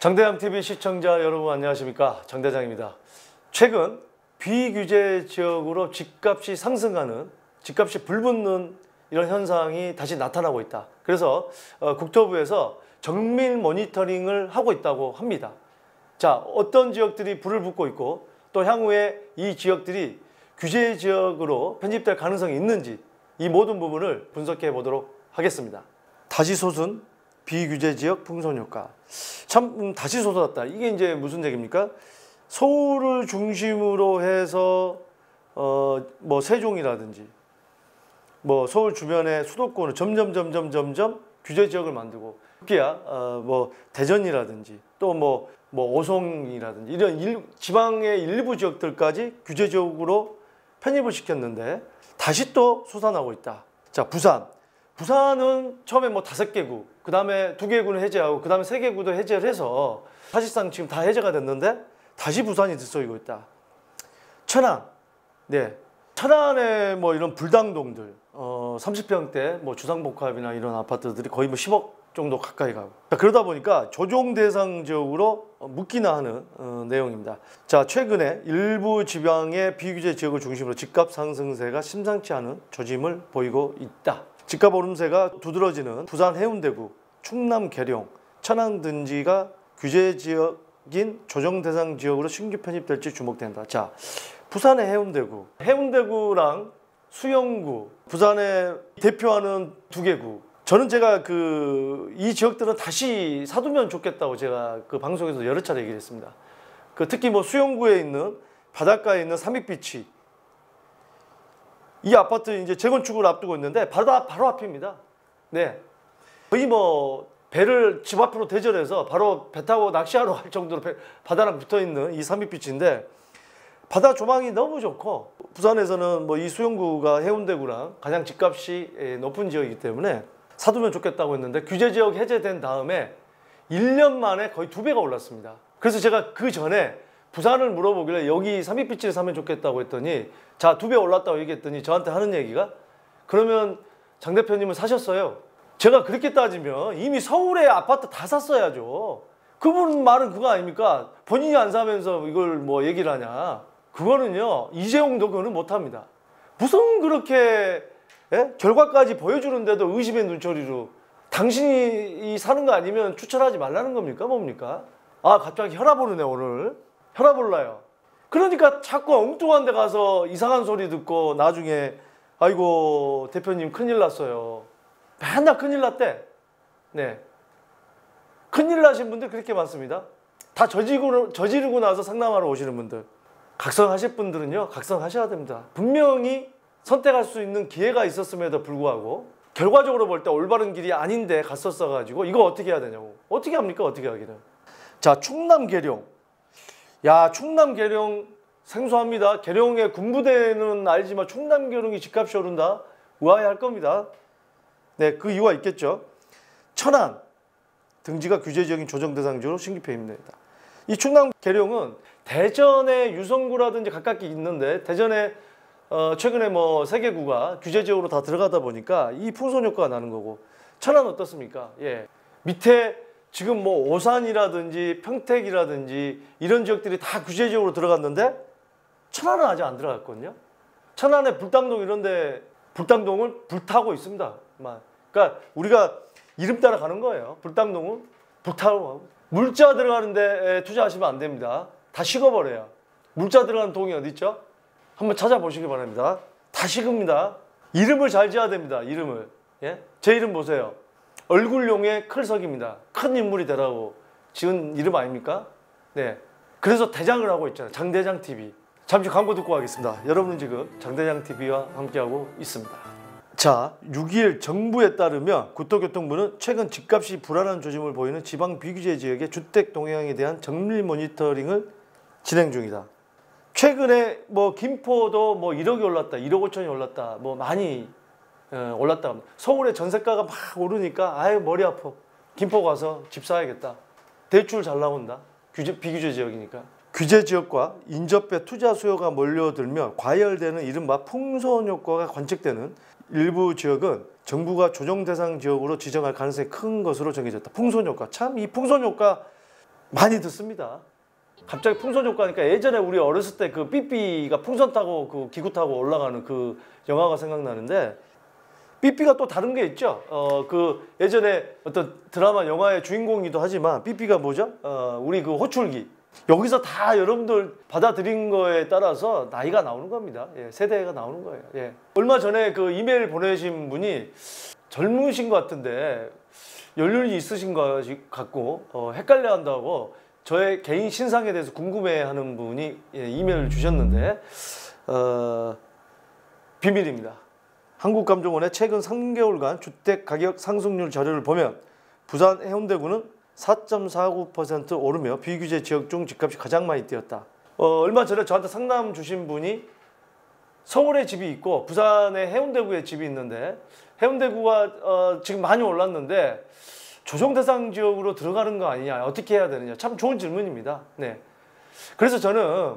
장대장TV 시청자 여러분 안녕하십니까, 장대장입니다. 최근 비규제 지역으로 집값이 상승하는, 집값이 불붙는 이런 현상이 다시 나타나고 있다. 그래서 국토부에서 정밀 모니터링을 하고 있다고 합니다. 자, 어떤 지역들이 불을 붙고 있고 또 향후에 이 지역들이 규제 지역으로 편집될 가능성이 있는지, 이 모든 부분을 분석해 보도록 하겠습니다. 다시 솟은 비규제 지역 풍선 효과. 참 다시 솟았다. 이게 이제 무슨 얘기입니까? 서울을 중심으로 해서 뭐 세종이라든지 뭐 서울 주변의 수도권을 점점 규제 지역을 만들고, 특히야 뭐 대전이라든지 또 뭐 오송이라든지 이런 지방의 일부 지역들까지 규제 지역으로 편입을 시켰는데 다시 또 솟아나고 있다. 자, 부산은 처음에 뭐 5개구, 그 다음에 2개구는 해제하고 그 다음에 3개구도 해제를 해서 사실상 지금 다 해제가 됐는데 다시 부산이 들썩이고 있다. 천안, 네, 천안에 뭐 이런 불당동들 30평대 뭐 주상복합이나 이런 아파트들이 거의 뭐 10억 정도 가까이 가고, 자, 그러다 보니까 조정 대상 지역으로 묶이나 하는 내용입니다. 자, 최근에 일부 지방의 비규제 지역을 중심으로 집값 상승세가 심상치 않은 조짐을 보이고 있다. 집값 오름세가 두드러지는 부산 해운대구, 충남 계룡, 천안 등지가 규제 지역인 조정 대상 지역으로 신규 편입될지 주목된다. 자, 부산의 해운대구랑 수영구, 부산에 대표하는 2개구. 저는 제가 이 지역들은 다시 사두면 좋겠다고 제가 그 방송에서 여러 차례 얘기를 했습니다. 특히 뭐 수영구에 있는 바닷가에 있는 삼익비치, 이 아파트 이제 재건축을 앞두고 있는데 바로 앞입니다. 네, 거의 뭐 배를 집 앞으로 대절해서 바로 배 타고 낚시하러 갈 정도로 바다랑 붙어 있는 이 삼익비치인데, 바다 조망이 너무 좋고 부산에서는 뭐 이 수영구가 해운대구랑 가장 집값이 높은 지역이기 때문에 사두면 좋겠다고 했는데, 규제 지역 해제된 다음에 1년 만에 거의 2배가 올랐습니다. 그래서 제가 그 전에 부산을 물어보길래 여기 삼익비치를 사면 좋겠다고 했더니, 자, 2배 올랐다고 얘기했더니 저한테 하는 얘기가, 그러면 장 대표님은 사셨어요? 제가 그렇게 따지면 이미 서울에 아파트 다 샀어야죠. 그분 말은 그거 아닙니까? 본인이 안 사면서 이걸 뭐 얘기를 하냐. 그거는요, 이재용도 그거는 못합니다. 무슨 그렇게 결과까지 보여주는데도 의심의 눈초리로, 당신이 사는 거 아니면 추천하지 말라는 겁니까? 뭡니까? 아, 갑자기 혈압 오르네 오늘. 혈압 올라요. 그러니까 자꾸 엉뚱한 데 가서 이상한 소리 듣고 나중에 아이고 대표님 큰일 났어요. 맨날 큰일 났대. 네, 큰일 나신 분들 그렇게 많습니다. 다 저지르고 나서 상담하러 오시는 분들. 각성하실 분들은요, 각성하셔야 됩니다. 분명히 선택할 수 있는 기회가 있었음에도 불구하고 결과적으로 볼 때 올바른 길이 아닌데 갔었어 가지고 이거 어떻게 해야 되냐고. 어떻게 합니까? 어떻게 하기는. 자, 충남 계룡. 야, 충남 계룡 생소합니다. 계룡의 군부대는 알지만 충남 계룡이 집값이 오른다? 우아해할 겁니다. 네, 그 이유가 있겠죠. 천안 등지가 규제 지역인 조정 대상 지역으로 신규 편입니다. 이 충남 계룡은 대전의 유성구라든지 가깝게 있는데, 대전에 최근에 뭐 3개구가 규제 지역으로 다 들어가다 보니까 이 풍선 효과가 나는 거고, 천안 어떻습니까? 예, 밑에 지금 뭐 오산이라든지 평택이라든지 이런 지역들이 다 규제 지역으로 들어갔는데 천안은 아직 안 들어갔거든요. 천안에 불당동 이런데 불당동을 불타고 있습니다. 그러니까 우리가 이름 따라 가는 거예요. 불당동은 불타고, 물자 들어가는 데 투자하시면 안 됩니다. 다 식어버려요. 물자 들어가는 동이 어디 있죠? 한번 찾아보시기 바랍니다. 다 식습니다. 이름을 잘 지어야 됩니다. 이름을. 예? 제 이름 보세요. 얼굴용의 클석입니다. 큰 인물이 되라고 지은 이름 아닙니까? 네. 그래서 대장을 하고 있잖아요. 장대장TV. 잠시 광고 듣고 가겠습니다. 여러분은 지금 장대장TV와 함께하고 있습니다. 자, 6일 정부에 따르면 국토교통부는 최근 집값이 불안한 조짐을 보이는 지방 비규제 지역의 주택 동향에 대한 정밀 모니터링을 진행 중이다. 최근에 뭐 김포도 뭐 1억이 올랐다, 1억 5천이 올랐다, 뭐 많이 올랐다. 서울의 전세가가 막 오르니까 아유 머리 아파. 김포 가서 집 사야겠다. 대출 잘 나온다. 비규제 지역이니까. 규제 지역과 인접해 투자 수요가 몰려들며 과열되는 이른바 풍선 효과가 관측되는 일부 지역은 정부가 조정 대상 지역으로 지정할 가능성이 큰 것으로 정해졌다. 풍선 효과. 참 이 풍선 효과 많이 듣습니다. 갑자기 풍선 효과니까 예전에 우리 어렸을 때 그 삐삐가 풍선 타고 그 기구 타고 올라가는 그 영화가 생각나는데, 삐삐가 또 다른 게 있죠. 그 예전에 어떤 드라마 영화의 주인공이기도 하지만 삐삐가 뭐죠? 우리 그 호출기. 여기서 다 여러분들 받아들인 거에 따라서 나이가 나오는 겁니다. 예, 세대가 나오는 거예요. 예. 얼마 전에 그 이메일 보내신 분이 젊으신 것 같은데 연륜이 있으신 것 같고 헷갈려 한다고 저의 개인 신상에 대해서 궁금해하는 분이 이메일을 주셨는데 비밀입니다. 한국감정원의 최근 3개월간 주택가격 상승률 자료를 보면 부산 해운대구는 4.49% 오르며 비규제 지역 중 집값이 가장 많이 뛰었다. 얼마 전에 저한테 상담 주신 분이 서울에 집이 있고 부산의 해운대구에 집이 있는데, 해운대구가 지금 많이 올랐는데 조정 대상 지역으로 들어가는 거 아니냐, 어떻게 해야 되느냐, 참 좋은 질문입니다. 네. 그래서 저는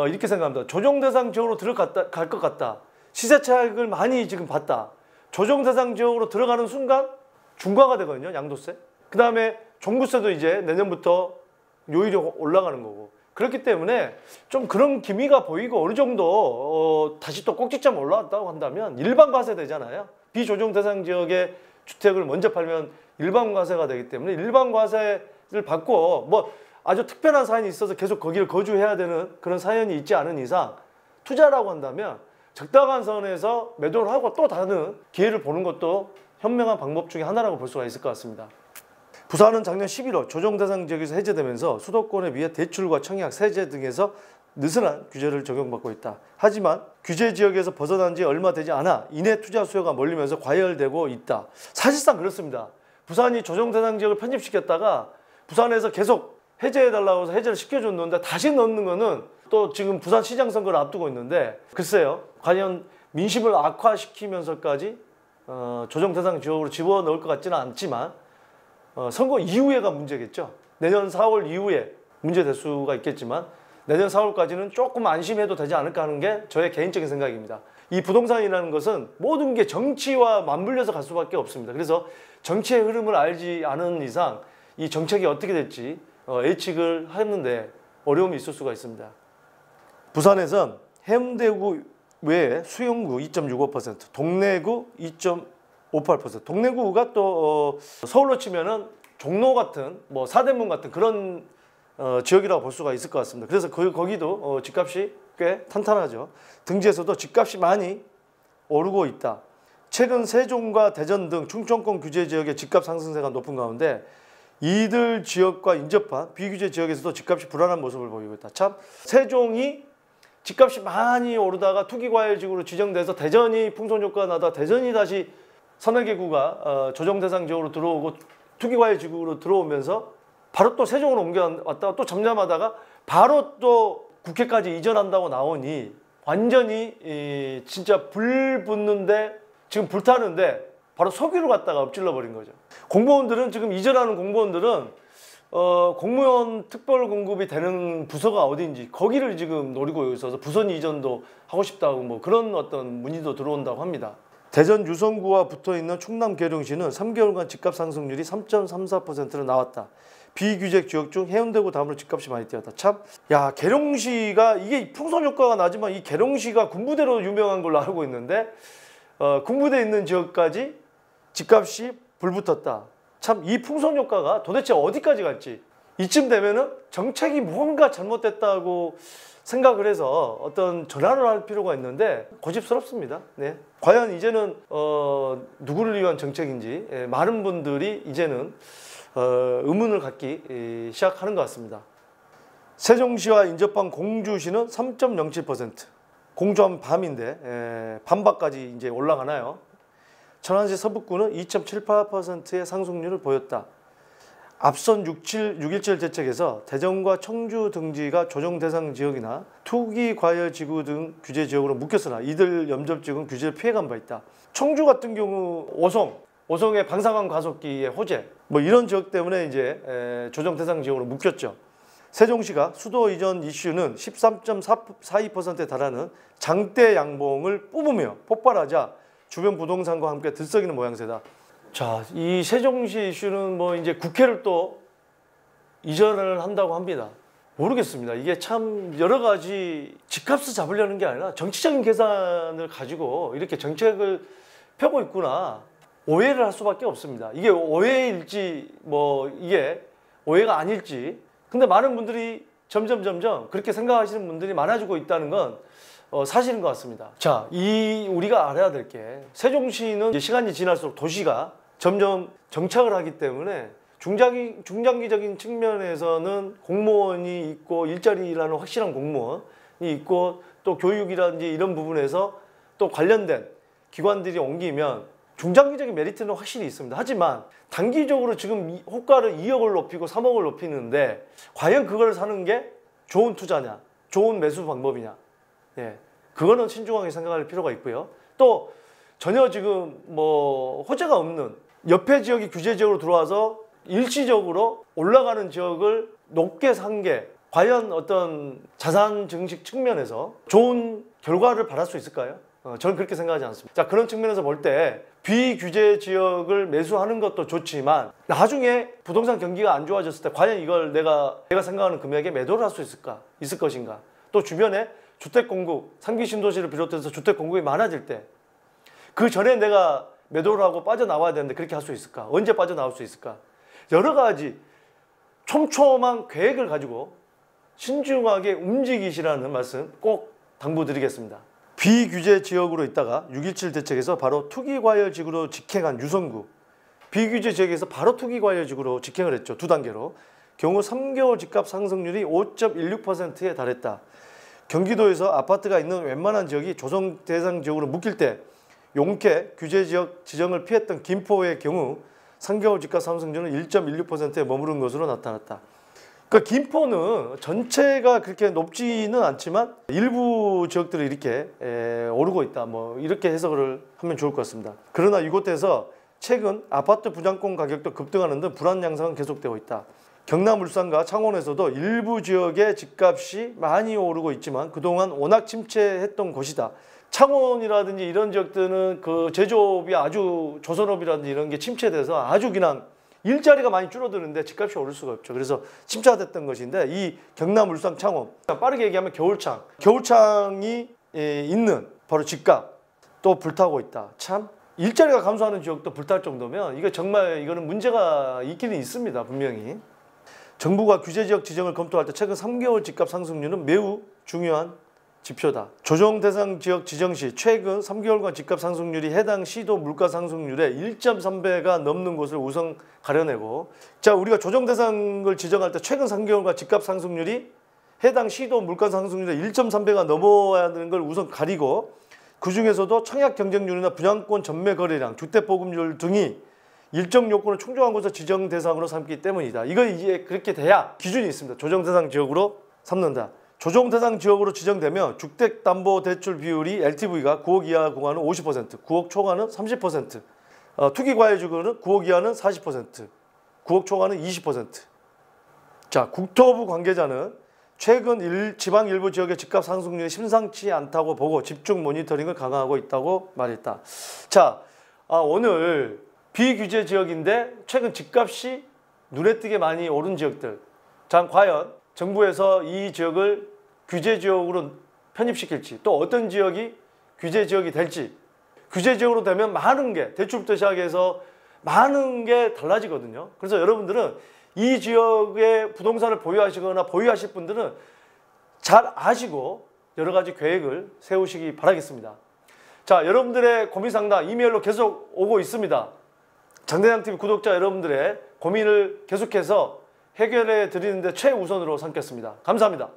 이렇게 생각합니다. 조정 대상 지역으로 갈 것 같다. 시세 차익을 많이 지금 봤다. 조정 대상 지역으로 들어가는 순간 중과가 되거든요, 양도세. 그 다음에 종부세도 이제 내년부터 요일이 올라가는 거고. 그렇기 때문에 좀 그런 기미가 보이고 어느 정도 다시 또 꼭지점 올라왔다고 한다면 일반 과세 되잖아요. 비조정 대상 지역의 주택을 먼저 팔면 일반 과세가 되기 때문에 일반 과세를 받고 뭐 아주 특별한 사연이 있어서 계속 거기를 거주해야 되는 그런 사연이 있지 않은 이상 투자라고 한다면 적당한 선에서 매도를 하고 또 다른 기회를 보는 것도 현명한 방법 중에 하나라고 볼 수가 있을 것 같습니다. 부산은 작년 11월 조정 대상 지역에서 해제되면서 수도권에 비해 대출과 청약, 세제 등에서 느슨한 규제를 적용받고 있다. 하지만 규제 지역에서 벗어난 지 얼마 되지 않아 이내 투자 수요가 몰리면서 과열되고 있다. 사실상 그렇습니다. 부산이 조정 대상 지역을 편입시켰다가 부산에서 계속 해제해달라고 해서 해제를 시켜줬는데 다시 넣는 거는 또 지금 부산 시장 선거를 앞두고 있는데 글쎄요. 과연 민심을 악화시키면서까지 조정 대상 지역으로 집어넣을 것 같지는 않지만 선거 이후에가 문제겠죠. 내년 4월 이후에 문제될 수가 있겠지만 내년 4월까지는 조금 안심해도 되지 않을까 하는 게 저의 개인적인 생각입니다. 이 부동산이라는 것은 모든 게 정치와 맞물려서 갈 수밖에 없습니다. 그래서 정치의 흐름을 알지 않은 이상 이 정책이 어떻게 될지 예측을 하는데 어려움이 있을 수가 있습니다. 부산에선 해운대구 외에 수용구 2.65%, 동래구 2.58%. 동래구가 또 서울로 치면은 종로 같은 뭐 사대문 같은 그런 지역이라고 볼 수가 있을 것 같습니다. 그래서 거기도 집값이 꽤 탄탄하죠. 등지에서도 집값이 많이 오르고 있다. 최근 세종과 대전 등 충청권 규제 지역의 집값 상승세가 높은 가운데 이들 지역과 인접한 비규제 지역에서도 집값이 불안한 모습을 보이고 있다. 참 세종이 집값이 많이 오르다가 투기과열지구로 지정돼서 대전이 풍선효과가 나다 대전이 다시 산악계구가 조정 대상 지역으로 들어오고 투기과열지구로 들어오면서 바로 또 세종으로 옮겨왔다가 또 잠잠하다가 바로 또 국회까지 이전한다고 나오니 완전히 진짜 불 붙는데 지금 불타는데 바로 석유로 갔다가 엎질러 버린 거죠. 공무원들은 지금 이전하는 공무원들은 공무원 특별 공급이 되는 부서가 어딘지 거기를 지금 노리고 있어서 부선 이전도 하고 싶다고 뭐 그런 어떤 문의도 들어온다고 합니다. 대전 유성구와 붙어있는 충남 계룡시는 3개월간 집값 상승률이 3.34%로 나왔다. 비규제 지역 중 해운대구 다음으로 집값이 많이 뛰었다. 참, 야 계룡시가 이게 풍선 효과가 나지만 이 계룡시가 군부대로 유명한 걸로 알고 있는데 군부대 있는 지역까지 집값이 불붙었다. 참 이 풍선 효과가 도대체 어디까지 갈지 이쯤 되면은 정책이 무언가 잘못됐다고 생각을 해서 어떤 전환을 할 필요가 있는데 고집스럽습니다. 네. 과연 이제는 누구를 위한 정책인지 많은 분들이 이제는 의문을 갖기 시작하는 것 같습니다. 세종시와 인접한 공주시는 3.07%. 공주하면 밤인데 밤바까지 이제 올라가나요? 천안시 서북구는 2.78%의 상승률을 보였다. 앞선 6.17 대책에서 대전과 청주 등지가 조정 대상 지역이나 투기 과열 지구 등 규제 지역으로 묶였으나 이들 염접 지역은 규제를 피해간 바 있다. 청주 같은 경우 오송의 방사능 가속기의 호재 뭐 이런 지역 때문에 이제 조정 대상 지역으로 묶였죠. 세종시가 수도 이전 이슈는 13.42%에 달하는 장대 양봉을 뿜으며 폭발하자 주변 부동산과 함께 들썩이는 모양새다. 자, 이 세종시 이슈는 뭐 이제 국회를 또 이전을 한다고 합니다. 모르겠습니다. 이게 참 여러 가지 집값을 잡으려는 게 아니라 정치적인 계산을 가지고 이렇게 정책을 펴고 있구나 오해를 할 수밖에 없습니다. 이게 오해일지 뭐 이게 오해가 아닐지. 근데 많은 분들이 점점 그렇게 생각하시는 분들이 많아지고 있다는 건 사실인 것 같습니다. 자, 우리가 알아야 될 게 세종시는 시간이 지날수록 도시가 점점 정착을 하기 때문에 중장기적인 측면에서는 공무원이 있고 일자리라는 확실한 공무원이 있고 또 교육이라든지 이런 부분에서 또 관련된 기관들이 옮기면 중장기적인 메리트는 확실히 있습니다. 하지만 단기적으로 지금 호가를 2억을 높이고 3억을 높이는데 과연 그걸 사는 게 좋은 투자냐, 좋은 매수 방법이냐. 예, 그거는 신중하게 생각할 필요가 있고요. 또 전혀 지금 뭐 호재가 없는 옆에 지역이 규제 지역으로 들어와서 일시적으로 올라가는 지역을 높게 산 게 과연 어떤 자산 증식 측면에서 좋은 결과를 받을 수 있을까요? 저는 그렇게 생각하지 않습니다. 자, 그런 측면에서 볼 때 비규제 지역을 매수하는 것도 좋지만 나중에 부동산 경기가 안 좋아졌을 때 과연 이걸 내가 생각하는 금액에 매도를 할 수 있을 것인가. 또 주변에 주택 공급, 상기 신도시를 비롯해서 주택 공급이 많아질 때 그 전에 내가 매도를 하고 빠져나와야 되는데 그렇게 할 수 있을까? 언제 빠져나올 수 있을까? 여러 가지 촘촘한 계획을 가지고 신중하게 움직이시라는 말씀 꼭 당부드리겠습니다. 비규제 지역으로 있다가 6.17 대책에서 바로 투기과열지구로 직행한 유성구. 비규제 지역에서 바로 투기과열지구로 직행을 했죠. 2단계로. 경우 3개월 집값 상승률이 5.16%에 달했다. 경기도에서 아파트가 있는 웬만한 지역이 조정 대상 지역으로 묶일 때 용케 규제 지역 지정을 피했던 김포의 경우 3개월 집값 상승률은 1.16%에 머무른 것으로 나타났다. 그러니까 김포는 전체가 그렇게 높지는 않지만 일부 지역들이 이렇게 오르고 있다. 뭐 이렇게 해석을 하면 좋을 것 같습니다. 그러나 이곳에서 최근 아파트 분양권 가격도 급등하는 등 불안 양상은 계속되고 있다. 경남, 울산과 창원에서도 일부 지역의 집값이 많이 오르고 있지만 그동안 워낙 침체했던 곳이다. 창원이라든지 이런 지역들은 그 제조업이 아주 조선업이라든지 이런 게 침체돼서 아주 그냥 일자리가 많이 줄어드는데 집값이 오를 수가 없죠. 그래서 침체됐던 것인데 이 경남, 울산, 창원 빠르게 얘기하면 겨울창이 있는 바로 집값 또 불타고 있다. 참 일자리가 감소하는 지역도 불탈 정도면 이거 정말 이거는 문제가 있기는 있습니다. 분명히. 정부가 규제지역 지정을 검토할 때 최근 3개월 집값 상승률은 매우 중요한 지표다. 조정 대상 지역 지정 시 최근 3개월간 집값 상승률이 해당 시도 물가 상승률의 1.3배가 넘는 곳을 우선 가려내고, 자, 우리가 조정 대상을 지정할 때 최근 3개월간 집값 상승률이 해당 시도 물가 상승률의 1.3배가 넘어야 하는 걸 우선 가리고, 그 중에서도 청약 경쟁률이나 분양권 전매 거래량, 주택 보급률 등이 일정 요건을 충족한 곳을 지정 대상으로 삼기 때문이다. 이거 이제 그렇게 돼야 기준이 있습니다. 조정 대상 지역으로 삼는다. 조정 대상 지역으로 지정되면 주택담보대출 비율이 LTV가 9억 이하 구간은 50%, 9억 초과는 30%, 투기과열지구는 9억 이하는 40%, 9억 초과는 20%. 자, 국토부 관계자는 최근 지방 일부 지역의 집값 상승률이 심상치 않다고 보고 집중 모니터링을 강화하고 있다고 말했다. 자, 오늘 비규제 지역인데 최근 집값이 눈에 띄게 많이 오른 지역들. 자, 과연 정부에서 이 지역을 규제 지역으로 편입시킬지, 또 어떤 지역이 규제 지역이 될지. 규제 지역으로 되면 많은 게, 대출부터 시작해서 많은 게 달라지거든요. 그래서 여러분들은 이 지역에 부동산을 보유하시거나 보유하실 분들은 잘 아시고 여러 가지 계획을 세우시기 바라겠습니다. 자, 여러분들의 고민 상담 이메일로 계속 오고 있습니다. 장대장TV 구독자 여러분들의 고민을 계속해서 해결해 드리는데 최우선으로 삼겠습니다. 감사합니다.